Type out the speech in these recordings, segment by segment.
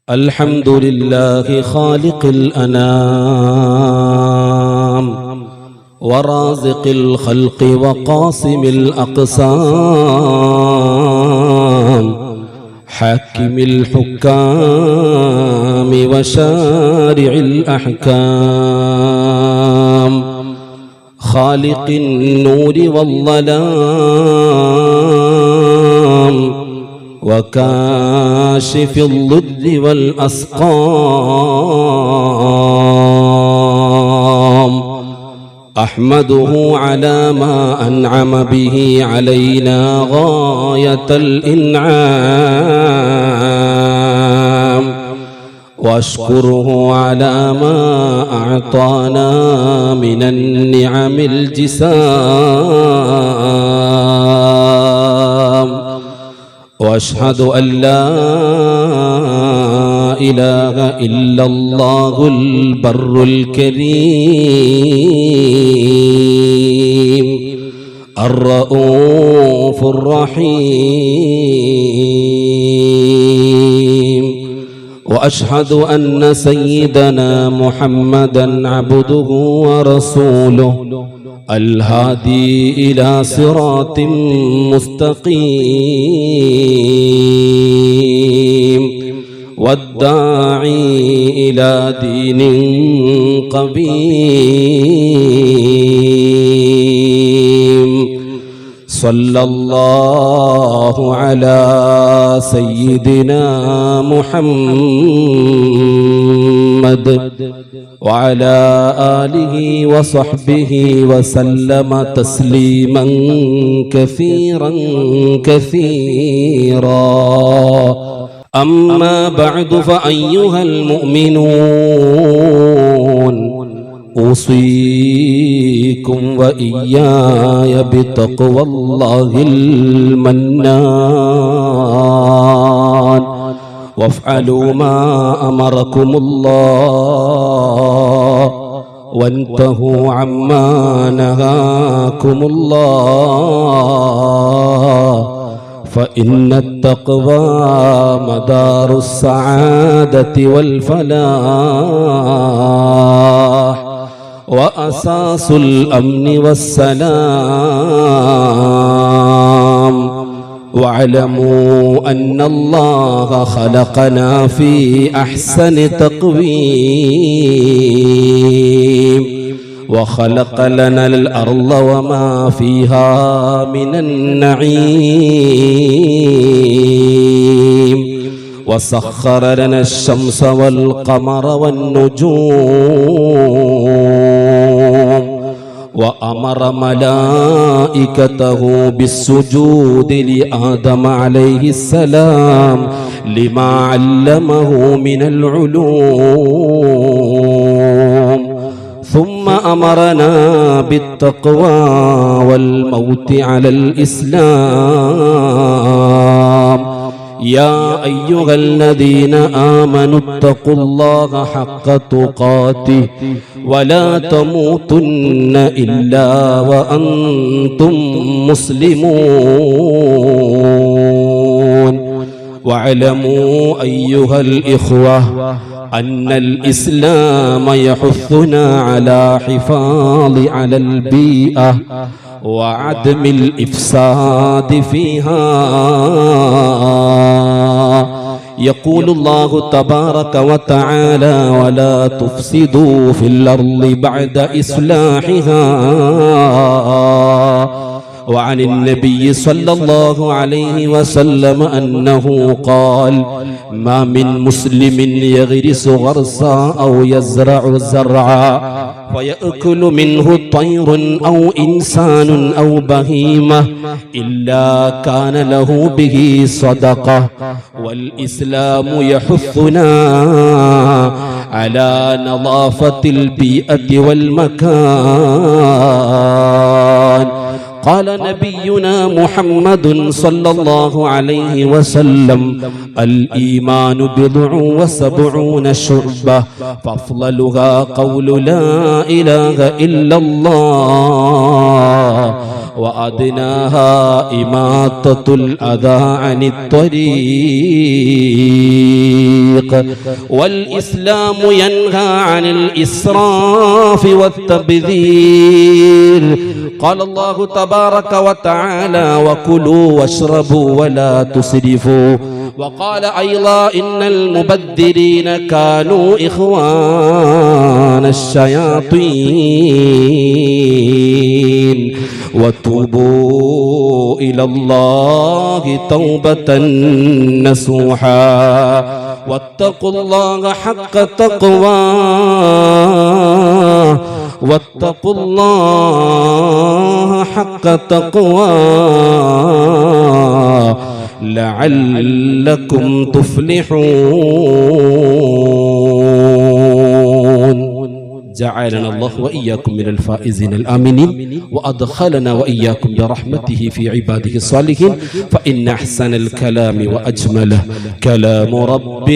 الحمد لله خالق الأنام ورازق الخلق وقاسم الأقسام حاكم الحكام وشارع الأحكام خالق النور والظلام وكاشف الضد والأسقام أحمده على ما أنعم به علينا غاية الإنعام واشكره على ما أعطانا من النعم الجسام واشهد أن لا إله إلا الله البر الكريم الرؤوف الرحيم وأشهد أن سيدنا محمدًا عبده ورسوله الهادي إلى صراط مستقيم والداعي إلى دين قويم صلى الله على سيدنا محمد وعلى آله وصحبه وسلم تسليما كثيرا أما بعد فأيها المؤمنون أوصيكم وإياي بتقوى الله المنان وافعلوا ما أمركم الله وانتهوا عما نهاكم الله فإن التقوى مدار السعادة والفلاح وأساس الأمن والسلام واعلموا أن الله خلقنا في أحسن تقويم وخلق لنا الأرض وما فيها من النعيم وسخر لنا الشمس والقمر والنجوم وأمر ملائكته بالسجود لآدم عليه السلام لما علمه من العلوم ثم أمرنا بالتقوى والموت على الإسلام يا أيها الذين آمنوا اتقوا الله حق تقاته ولا تموتن إلا وأنتم مسلمون واعلموا أيها الإخوة أن الإسلام يحثنا على حفاظ على البيئة وعدم الإفساد فيها يقول الله تبارك وتعالى ولا تفسدوا في الأرض بعد إصلاحها وعن النبي صلى الله عليه وسلم أنه قال ما من مسلم يغرس غرسا أو يزرع زرعا فيأكل منه طير أو إنسان أو بهيمة إلا كان له به صدقة والإسلام يحثنا على نظافة البيئة والمكان قال نبينا محمد صلى الله عليه وسلم الإيمان 79 شعبة فأفضلها قول لا إله إلا الله وأدناها إماطة الأذى عن الطريق والإسلام ينهى عن الإسراف والتبذير قال الله تبارك وتعالى وكلوا واشربوا ولا تسرفوا وقال أيضا إن المبذرين كانوا إخوان الشياطين وتوبوا إلى الله توبة نصوحا واتقوا الله حق تقواه واتقوا الله حق تقواه لعلكم تفلحون جعلنا الله وإياكم من الفائزين الآمنين وأدخلنا وإياكم برحمته في عباده الصالحين فإن أحسن الكلام وأجمله كلام رب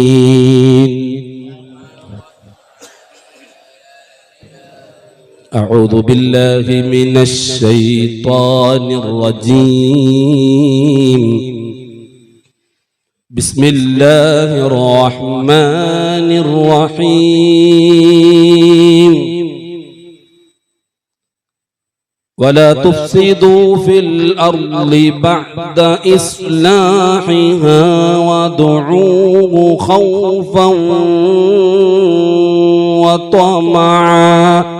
العالمين أعوذ بالله من الشيطان الرجيم بسم الله الرحمن الرحيم ولا تفسدوا في الأرض بعد إصلاحها وادعوه خوفا وطمعا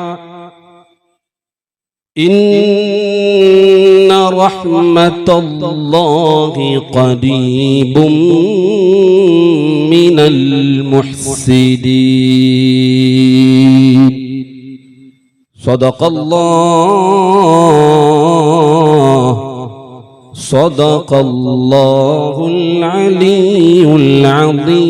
إن رحمة الله قريب من المحسنين صدق الله العلي العظيم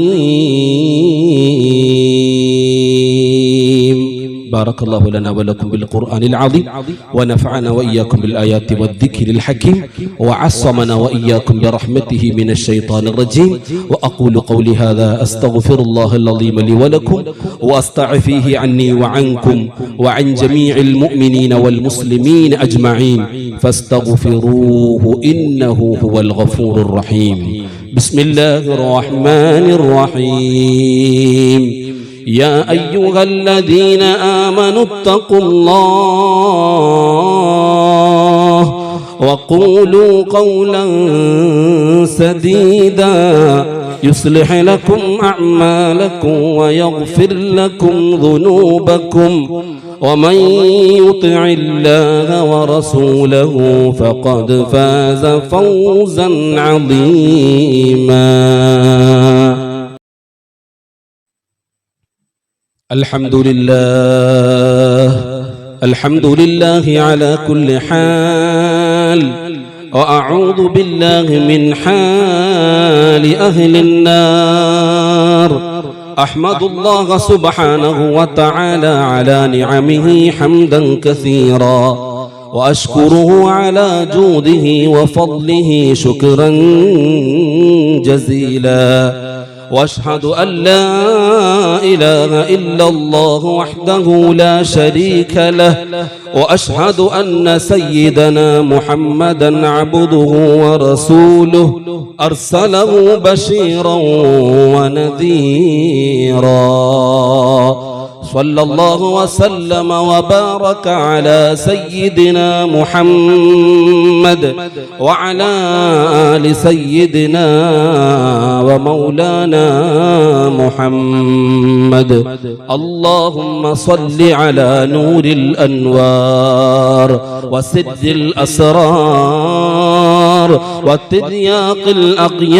بارك الله لنا ولكم بالقرآن العظيم ونفعنا وإياكم بالآيات والذكر الحكيم وعصمنا وإياكم برحمته من الشيطان الرجيم وأقول قولي هذا أستغفر الله العظيم لي ولكم وأستعفيه عني وعنكم وعن جميع المؤمنين والمسلمين أجمعين فاستغفروه إنه هو الغفور الرحيم بسم الله الرحمن الرحيم يا أيها الذين آمنوا اتقوا الله وقولوا قولا سديدا يصلح لكم أعمالكم ويغفر لكم ذنوبكم ومن يطع الله ورسوله فقد فاز فوزا عظيما الحمد لله على كل حال وأعوذ بالله من حال أهل النار أحمد الله سبحانه وتعالى على نعمه حمدا كثيرا وأشكره على جوده وفضله شكرا جزيلا واشهد ان لا اله الا الله وحده لا شريك له واشهد ان سيدنا محمدا عبده ورسوله ارسله بشيرا ونذيرا صلى الله وسلم وبارك على سيدنا محمد وعلى آل سيدنا ومولانا محمد اللهم صل على نور الأنوار وسد الأسرار وترياق الأغيار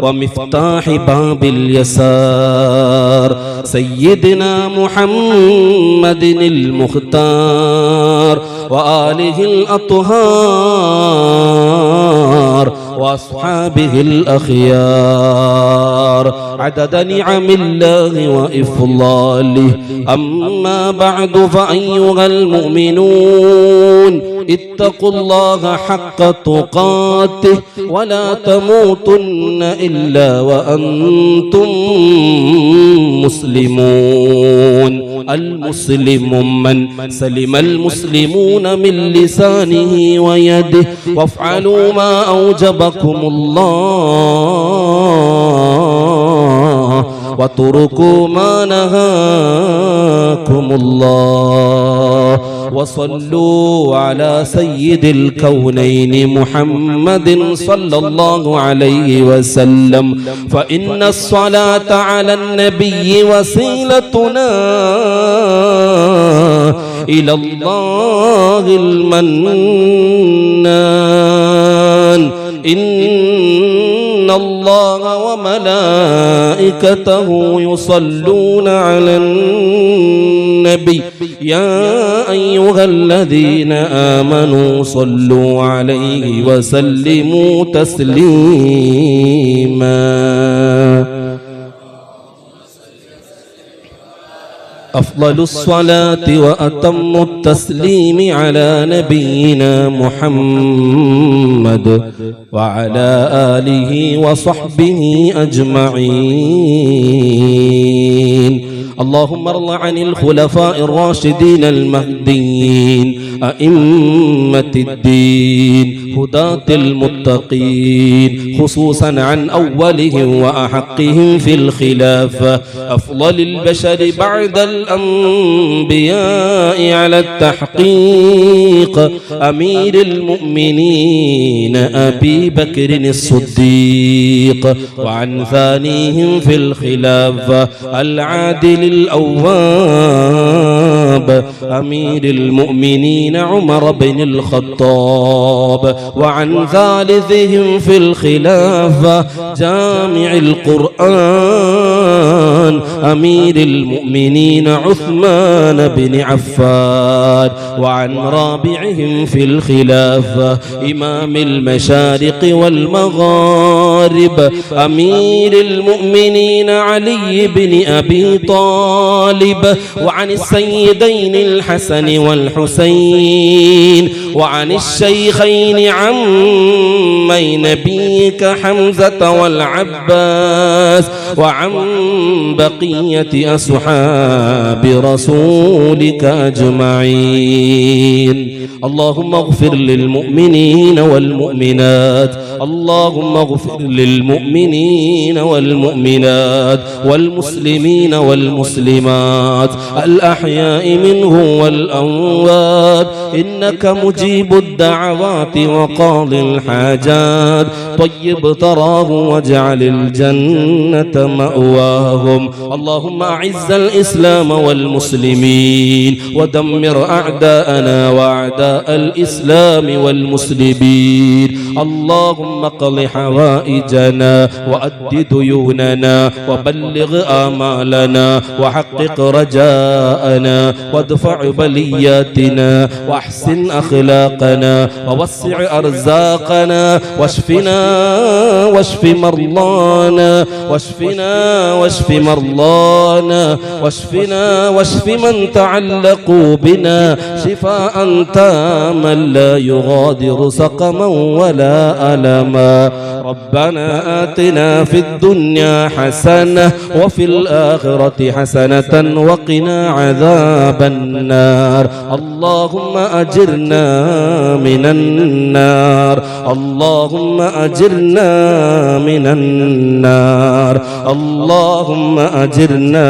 ومفتاح باب اليسار سيدنا محمد المختار وآله الأطهار وأصحابه الأخيار عدد نعم الله وإفضاله. أما بعد فأيها المؤمنون اتقوا الله حق تقاته ولا تموتن إلا وأنتم مسلمون. المسلم من سلم المسلمون من لسانه ويده وافعلوا ما أوجبكم الله واتركوا ما نهاكم الله. وصلوا على سيد الكونين محمد صلى الله عليه وسلم، فإن الصلاة على النبي وسيلتنا إلى الله المنان. إن الله وملائكته يصلون على النبي يا أيها الذين آمنوا صلوا عليه وسلموا تسليما. أفضل الصلاة وأتم التسليم على نبينا محمد وعلى آله وصحبه أجمعين. اللهم ارض عن الخلفاء الراشدين المهديين أئمة الدين هداة المتقين، خصوصا عن أولهم وأحقهم في الخلافة أفضل البشر بعد الأنبياء على التحقيق أمير المؤمنين أبي بكر الصديق، وعن ثانيهم في الخلافة العادل الأواب أمير المؤمنين عمر بن الخطاب، وعن ثالثهم في الخلافة جامع القرآن أمير المؤمنين عثمان بن عفان، وعن رابعهم في الخلافة إمام المشارق والمغارب أمير المؤمنين علي بن أبي طالب، وعن السيدين الحسن والحسين، وعن الشيخين عمي نبيك حمزة والعباس، وعن بقية أصحاب رسولك أجمعين. اللهم اغفر للمؤمنين والمؤمنات، اللهم اغفر للمؤمنين والمؤمنات والمسلمين والمسلمات الأحياء منهم والأموات، إنك مجيب الدعوات وقاضي الحاجات. طيب تراه واجعل الجنة مأواهم. اللهم أعز الإسلام والمسلمين ودمر أعداءنا وأعداء الإسلام والمسلمين. اللهم اقض حوائجنا وأد ديوننا وبلغ آمالنا وحقق رجاءنا وادفع بلياتنا وأحسن أخلاقنا ووسع أرزاقنا واشفنا واشف مرضانا واشفنا واشف مرضانا واشفنا واشف من تعلقوا بنا شفاء تاما لا يغادر سقما ولا ألما. ربنا آتنا في الدنيا حسنة وفي الآخرة حسنة وقنا عذاب النار. اللهم أجرنا من النار، اللهم أجرنا من النار، اللهم أجرنا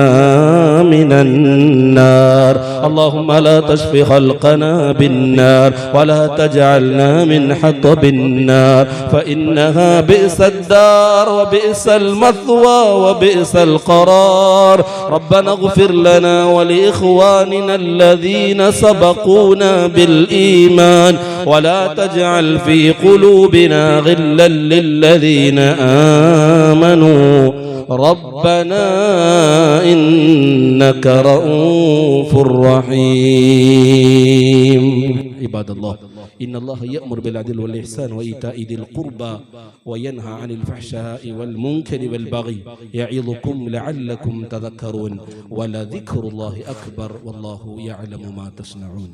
من النار. اللهم لا تشف خلقنا بالنار ولا تجعلنا من حطب النار، فإنها بئس الدار وبئس المثوى وبئس القرار. ربنا اغفر لنا ولإخواننا الذين سبقونا بالإيمان ولا تجعل في قلوبنا غلا للذين آمنوا ربنا إنك رؤوف رحيم. عباد الله ഇന്നല്ലാഹ യഅ്മുറു ബിൽ അദ്ലി വൽ ഇഹ്സാൻ വഇതാഇ ദിൽ ഖുർബ വയൻഹ അനിൽ ഫഹ്ശാഇ വൽ മുൻകരി വൽ ബഗി യഇദുകും ലഅല്ലകും തദക്കറൂൻ വലദിക്റുല്ലാഹി അക്ബർ വല്ലാഹു യഅലമു മാ തസ്നഊൻ.